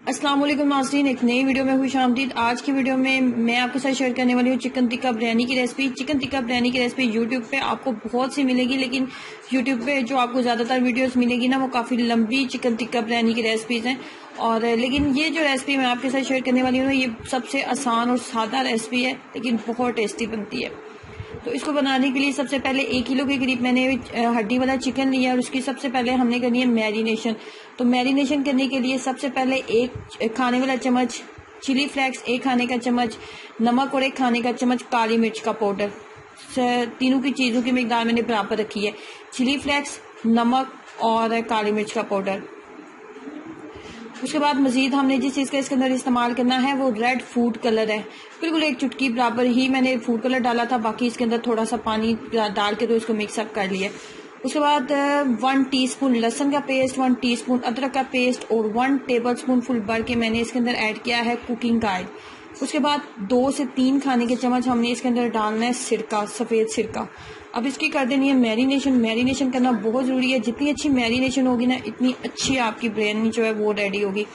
अस्सलाम वालेकुम नाज़रीन, एक नई वीडियो में खुश आमदीद। आज की वीडियो में मैं आपके साथ शेयर करने वाली हूँ चिकन टिक्का बिरयानी की रेसिपी। चिकन टिक्का बिरयानी की रेसिपी यूट्यूब पे आपको बहुत सी मिलेगी, लेकिन यूट्यूब पे जो आपको ज़्यादातर वीडियोस मिलेगी ना, वो काफ़ी लंबी चिकन टिक्का बिरयानी की रेसिपीज़ हैं। और लेकिन ये जो रेसिपी मैं आपके साथ शेयर करने वाली हूँ, ये सबसे आसान और सादा रेसिपी है, लेकिन बहुत टेस्टी बनती है। तो इसको बनाने के लिए सबसे पहले 1 किलो के करीब मैंने हड्डी वाला चिकन लिया और उसकी सबसे पहले हमने करनी है मैरिनेशन। तो मैरिनेशन करने के लिए सबसे पहले 1 खाने वाला चम्मच चिली फ्लेक्स, 1 खाने का चम्मच नमक और 1 खाने का चम्मच काली मिर्च का पाउडर। तीनों की चीज़ों की मिकदार मैंने बराबर रखी है, चिली फ्लेक्स, नमक और काली मिर्च का पाउडर। उसके बाद मजीद हमने जिस चीज़ का इसके अंदर इस्तेमाल करना है वो रेड फूड कलर है। बिल्कुल 1 चुटकी बराबर ही मैंने फूड कलर डाला था, बाकी इसके अंदर थोड़ा सा पानी डाल के तो इसको मिक्सअप कर लिया। उसके बाद 1 टीस्पून लहसुन का पेस्ट, 1 टीस्पून अदरक का पेस्ट और 1 टेबलस्पून फुल भर के मैंने इसके अंदर ऐड किया है कुकिंग ऑयल। उसके बाद 2 से 3 खाने के चम्मच हमने इसके अंदर डालना है सिरका, सफ़ेद सिरका। अब इसकी कर देनी है मैरिनेशन। मैरिनेशन करना बहुत ज़रूरी है, जितनी अच्छी मैरिनेशन होगी ना, इतनी अच्छी आपकी बिरयानी जो है वो रेडी होगी।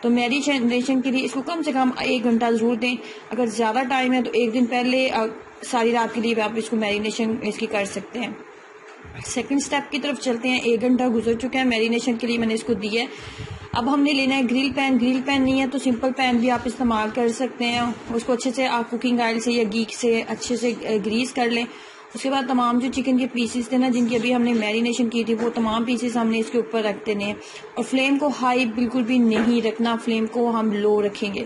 तो मैरिनेशन के लिए इसको कम से कम 1 घंटा ज़रूर दें। अगर ज़्यादा टाइम है तो 1 दिन पहले सारी रात के लिए आप इसको मैरिनेशन इसकी कर सकते हैं। सेकंड स्टेप की तरफ चलते हैं। 1 घंटा गुजर चुका है, मैरिनेशन के लिए मैंने इसको दिया है। अब हमने लेना है ग्रिल पैन। ग्रिल पैन नहीं है तो सिंपल पैन भी आप इस्तेमाल कर सकते हैं। उसको अच्छे से आप कुकिंग ऑयल से या घी से अच्छे से ग्रीस कर लें। उसके बाद तमाम जो चिकन के पीसेस थे ना, जिनकी अभी हमने मैरिनेशन की थी, वो तमाम पीसेस हमने इसके ऊपर रख देने हैं। और फ्लेम को हाई बिल्कुल भी नहीं रखना, फ्लेम को हम लो रखेंगे।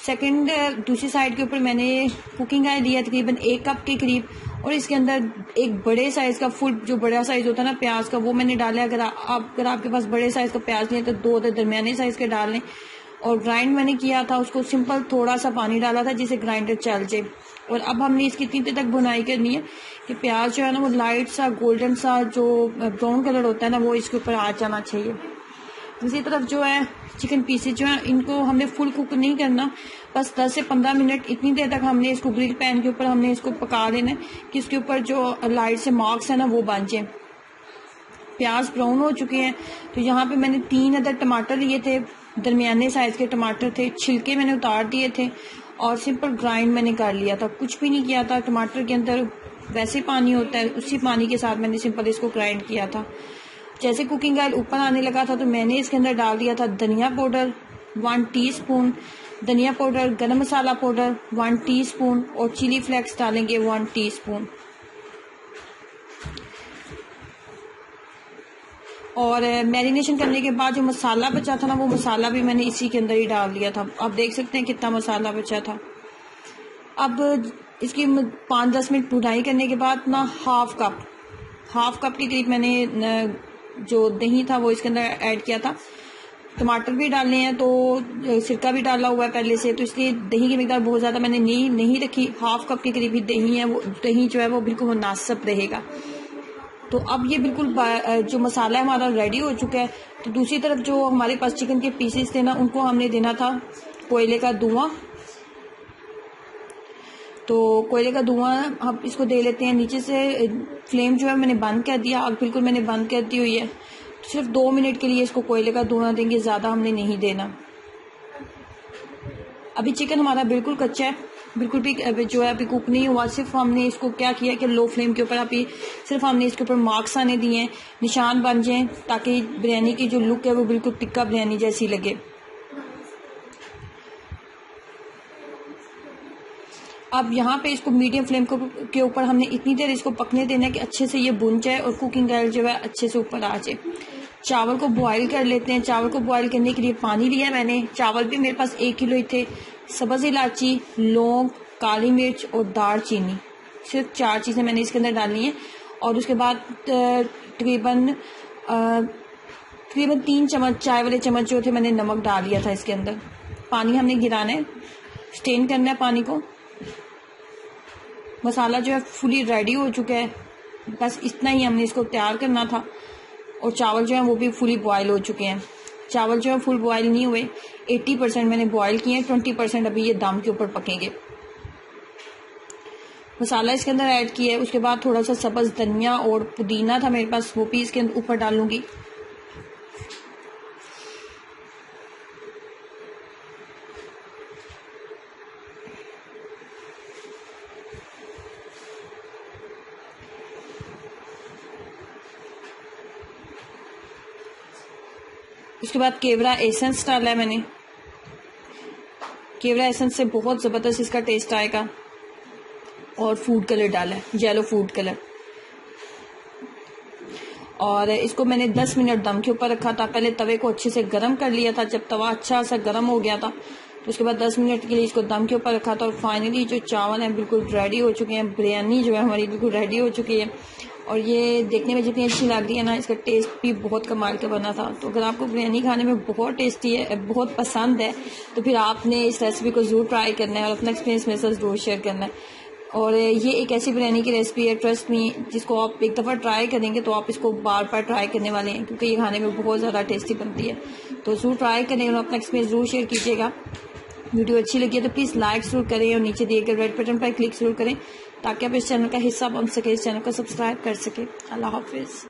सेकंड दूसरी साइड के ऊपर मैंने कुकिंग ऑयल लिया तकरीबन 1 कप के करीब, और इसके अंदर एक बड़े साइज का फुल, जो बड़ा साइज होता है ना प्याज का, वो मैंने डाला। अगर आपके पास बड़े साइज का प्याज नहीं है तो 2 दरमियाने साइज के डाल लें। और ग्राइंड मैंने किया था उसको, सिंपल थोड़ा सा पानी डाला था जिससे ग्राइंडर चल जाए। और अब हमने इसकी इतनी देर तक भुनाई करनी है कि प्याज जो है ना वो लाइट सा गोल्डन सा जो ब्राउन कलर होता है ना, वो इसके ऊपर आ जाना चाहिए। दूसरी तरफ जो है चिकन पीसेज जो है, इनको हमने फुल कुक नहीं करना, बस 10 से 15 मिनट इतनी देर तक हमने इसको ग्रिल पैन के ऊपर हमने इसको पका लेना है कि इसके ऊपर जो लाइट से मार्क्स है ना वो बन जाए। प्याज ब्राउन हो चुके हैं। तो यहाँ पे मैंने 3 अदर टमाटर लिए थे, दरमियाने साइज के टमाटर थे, छिलके मैंने उतार दिए थे और सिंपल ग्राइंड मैंने कर लिया था, कुछ भी नहीं किया था। टमाटर के अंदर वैसे पानी होता है, उसी पानी के साथ मैंने सिंपल इसको ग्राइंड किया था। जैसे कुकिंग ऑयल ऊपर आने लगा था तो मैंने इसके अंदर डाल दिया था धनिया पाउडर 1 टीस्पून, धनिया पाउडर, गरम मसाला पाउडर 1 टीस्पून और चिली फ्लेक्स डालेंगे 1 टीस्पून। और मैरिनेशन करने के बाद जो मसाला बचा था ना, वो मसाला भी मैंने इसी के अंदर ही डाल दिया था। आप देख सकते हैं कितना मसाला बचा था। अब इसकी 5-10 मिनट भुनाई करने के बाद ना हाफ कप के करीब मैंने जो दही था वो इसके अंदर ऐड किया था। टमाटर भी डालने हैं तो सिरका भी डाला हुआ है पहले से, तो इसलिए दही की मिकदार बहुत ज़्यादा मैंने नहीं रखी। हाफ कप के करीब ही दही है, वो दही जो है वो बिल्कुल मुनासिब रहेगा। तो अब ये बिल्कुल जो मसाला है हमारा रेडी हो चुका है। तो दूसरी तरफ जो हमारे पास चिकन के पीसेस थे ना, उनको हमने देना था कोयले का धुआं। तो कोयले का धुआं हम इसको दे लेते हैं। नीचे से फ्लेम जो है मैंने बंद कर दिया, आग बिल्कुल मैंने बंद कर दी हुई है। तो सिर्फ 2 मिनट के लिए इसको कोयले का धुआं देंगे, ज़्यादा हमने नहीं देना। अभी चिकन हमारा बिल्कुल कच्चा है, बिल्कुल भी जो है अभी कुक नहीं हुआ। सिर्फ हमने इसको क्या किया कि लो फ्लेम के ऊपर अभी सिर्फ हमने इसके ऊपर मार्क्स आने दिए हैं, निशान बन जाएं, ताकि बिरयानी की जो लुक है वो बिल्कुल टिक्का बिरयानी जैसी लगे। अब यहाँ पे इसको मीडियम फ्लेम के ऊपर हमने इतनी देर इसको पकने देना है कि अच्छे से ये भुन जाए और कुकिंग ऑयल जो है अच्छे से ऊपर आ जाए। चावल को बॉईल कर लेते हैं। चावल को बॉईल करने के लिए पानी लिया मैंने। चावल भी मेरे पास 1 किलो ही थे। सब्ज़ इलायची, लौंग, काली मिर्च और दालचीनी, सिर्फ 4 चीज़ें मैंने इसके अंदर डालनी है। और उसके बाद तकरीबन 3 चम्मच चाय वाले चम्मच जो थे मैंने नमक डाल लिया था इसके अंदर। पानी हमने गिराना है, स्टेन करना है पानी को। मसाला जो है फुली रेडी हो चुका है, बस इतना ही हमने इसको तैयार करना था। और चावल जो है वो भी फुली बॉयल हो चुके हैं। चावल जो है फुल बॉयल नहीं हुए, 80% मैंने बॉयल किए हैं, 20% अभी ये दम के ऊपर पकेंगे। मसाला इसके अंदर ऐड किया है। उसके बाद थोड़ा सा सब्ज़ धनिया और पुदीना था मेरे पास, वो भी इसके ऊपर डालूंगी। उसके बाद केवड़ा एसेंस डाला है मैंने। केवड़ा एसेंस से बहुत ज़बरदस्त इसका टेस्ट आएगा। और फूड कलर डाला है, येलो फूड कलर। और इसको मैंने 10 मिनट दम के ऊपर रखा था। पहले तवे को अच्छे से गर्म कर लिया था। जब तवा अच्छा सा गर्म हो गया था तो उसके बाद 10 मिनट के लिए इसको दम के ऊपर रखा था। और फाइनली जो चावल हैं बिल्कुल रेडी हो चुके हैं। बिरयानी जो है हमारी बिल्कुल रेडी हो चुकी है। और ये देखने में जितनी अच्छी लग रही है ना, इसका टेस्ट भी बहुत कमाल का बना था। तो अगर आपको बिरयानी खाने में बहुत टेस्टी है, बहुत पसंद है, तो फिर आपने इस रेसिपी को ज़रूर ट्राई करना है और अपना एक्सपीरियंस मेरे साथ ज़रूर शेयर करना है। और ये एक ऐसी बिरयानी की रेसिपी है, ट्रस्ट मी, जिसको आप एक दफ़ा ट्राई करेंगे तो आप इसको बार बार ट्राई करने वाले हैं, क्योंकि ये खाने में बहुत ज़्यादा टेस्टी बनती है। तो ज़रूर ट्राई करें और अपना एक्सपीरियंस ज़रूर शेयर कीजिएगा। वीडियो अच्छी लगी है तो प्लीज़ लाइक ज़रूर करें और नीचे दिए गए रेड बटन पर क्लिक ज़रूर करें, ताकि आप इस चैनल का हिस्सा बन सके, इस चैनल को सब्सक्राइब कर सके। अल्लाह हाफिज़।